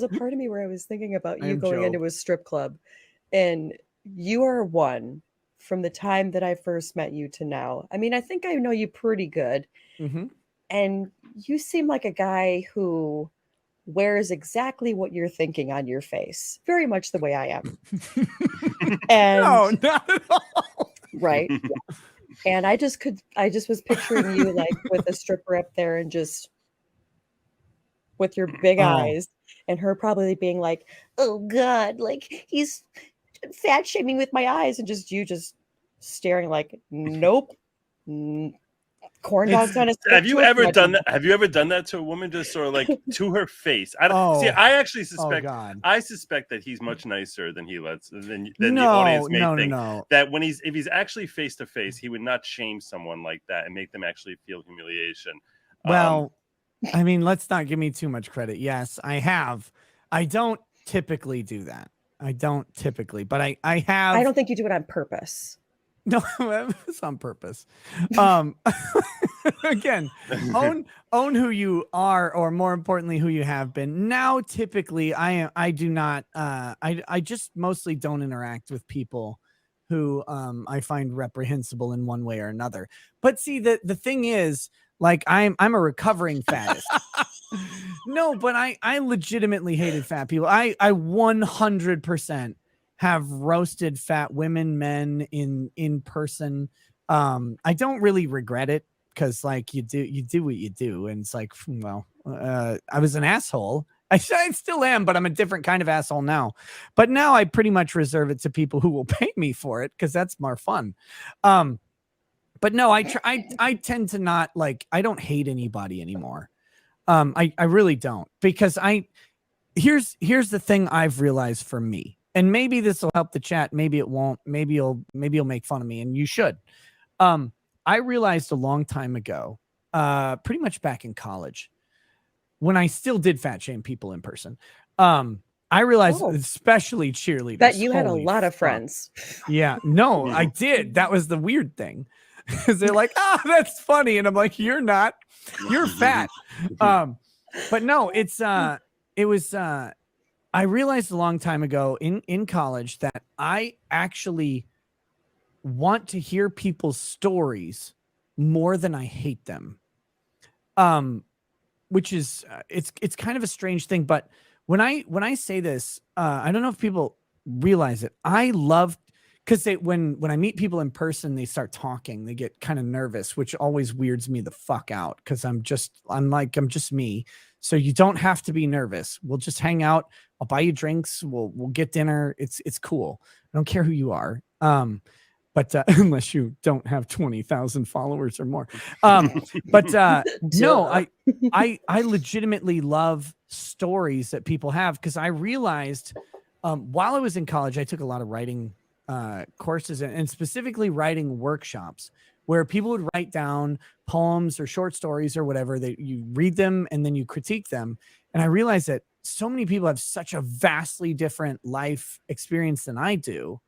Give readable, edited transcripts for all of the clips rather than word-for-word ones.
There's a part of me where I was thinking about I you am going Job. into a strip club, and you are one from the time that I first met you to now. I mean, I think I know you pretty good, Mm-hmm. and you seem like a guy who wears exactly what you're thinking on your face, very much the way I am. And No, not at all. right. And I just was picturing you like with a stripper up there and just with your big Oh, eyes, and her probably being like, "Oh God, like he's fat shaming with my eyes," and just you just staring like, "Nope, n- corn dogs it's on a stick Have to you a ever done smudgy." that? Have you ever done that to a woman, just sort of like to her face? I don't see. oh, I actually oh suspect. God. I suspect that he's much nicer than he lets than the No, audience may no, no, think. no. That when if he's actually face to face, he would not shame someone like that and make them actually feel humiliation. Um, Well, I mean, let's not give me too much credit. Yes, I have. I don't typically do that. I don't typically, but I I have. don't think you do it on purpose. No, it's on purpose. Again, own who you are, or more importantly, who you have been. Now, typically, I do not. I just mostly don't interact with people who I find reprehensible in one way or another. But see, the thing is, like, I'm a recovering fattist. No, but I legitimately hated fat people. I 100% have roasted fat women, men in person. I don't really regret it, because like you do what you do, and it's like, well, I was an asshole. I still am, but I'm a different kind of asshole now. But now I pretty much reserve it to people who will pay me for it, because that's more fun. But no, I tend to not, like, I don't hate anybody anymore. I really don't, because here's the thing I've realized for me, and maybe this will help the chat, maybe it won't, maybe you'll make fun of me, and you should. I realized a long time ago, pretty much back in college, when I still did fat shame people in person. I realized, Oh, especially cheerleaders. bet you had a Holy lot of fuck. friends. Yeah, no, I did. That was the weird thing. Because they're like, oh, that's funny. And I'm like, you're not, you're fat. But no, it was I realized a long time ago in college that I actually want to hear people's stories more than I hate them. Which is it's kind of a strange thing, but when I say this, I don't know if people realize it. I love, because when I meet people in person, they start talking, they get kind of nervous, which always weirds me the fuck out, because I'm just me. So you don't have to be nervous. We'll just hang out. I'll buy you drinks. We'll get dinner. It's cool. I don't care who you are. But unless you don't have 20,000 followers or more. But no, Duh. I legitimately love stories that people have, because I realized while I was in college, I took a lot of writing courses, and specifically writing workshops, where people would write down poems or short stories or whatever. That you read them and then you critique them. And I realized that so many people have such a vastly different life experience than I do,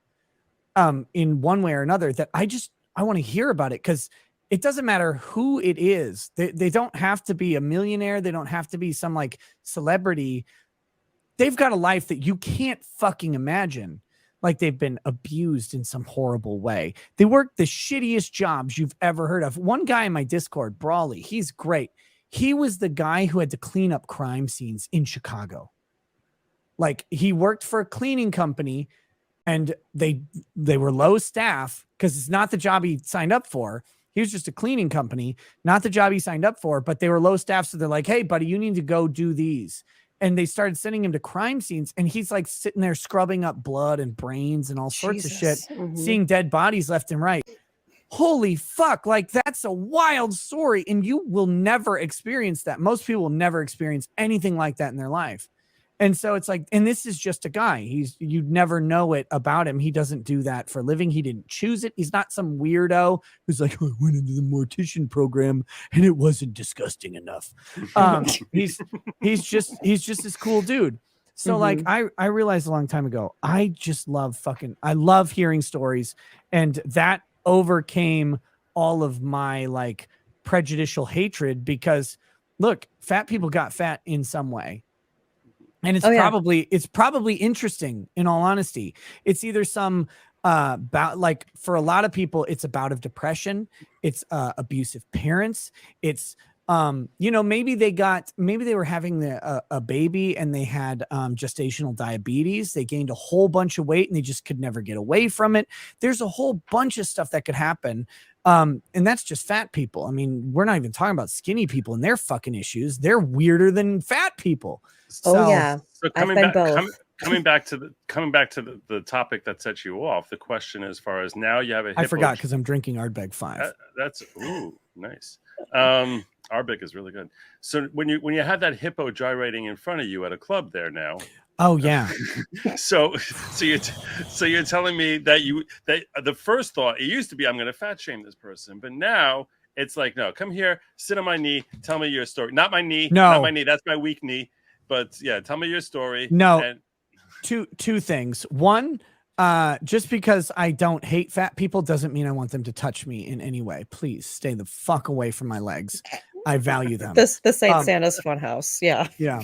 in one way or another, that I want to hear about it, because it doesn't matter who it is. They don't have to be a millionaire. They don't have to be some like celebrity. They've got a life that you can't fucking imagine. Like, they've been abused in some horrible way. They work the shittiest jobs you've ever heard of. One guy in my Discord, Brawley, he's great. He was the guy who had to clean up crime scenes in Chicago. Like, he worked for a cleaning company, and they were low staff, because it's not the job he signed up for. He was just a cleaning company, not the job he signed up for, but they were low staff. So they're like, hey, buddy, you need to go do these. And they started sending him to crime scenes, and he's like sitting there scrubbing up blood and brains and all sorts of shit, Jesus. Mhm. seeing dead bodies left and right. Holy fuck. Like, that's a wild story. And you will never experience that. Most people will never experience anything like that in their life. And so it's like, and this is just a guy. You'd never know it about him. He doesn't do that for a living. He didn't choose it. He's not some weirdo who's like, oh, I went into the mortician program and it wasn't disgusting enough. He's just this cool dude. So like, I realized a long time ago, I love hearing stories, and that overcame all of my like prejudicial hatred, because look, fat people got fat in some way. And it's Oh, yeah. probably interesting, in all honesty. It's either some about, like, for a lot of people, it's a bout of depression, it's abusive parents, it's maybe they were having a baby and they had gestational diabetes, they gained a whole bunch of weight and they just could never get away from it. There's a whole bunch of stuff that could happen. And that's just fat people. I mean, we're not even talking about skinny people and their fucking issues. They're weirder than fat people. Oh, So, yeah. So I've been both. coming back to the topic that set you off. The question, as far as now, you have a hippo. I forgot because I'm drinking Ardbeg 5. That's nice. Ardbeg is really good. So when you had that hippo gyrating in front of you at a club there now. Oh yeah. so you're telling me that the first thought, it used to be, I'm going to fat shame this person, but now it's like, no, come here, sit on my knee, tell me your story. Not my knee, not my knee. That's my weak knee. But yeah, tell me your story. No, and two things. One, just because I don't hate fat people doesn't mean I want them to touch me in any way. Please stay the fuck away from my legs. I value them. The St. Santa's Funhouse. Yeah. Yeah.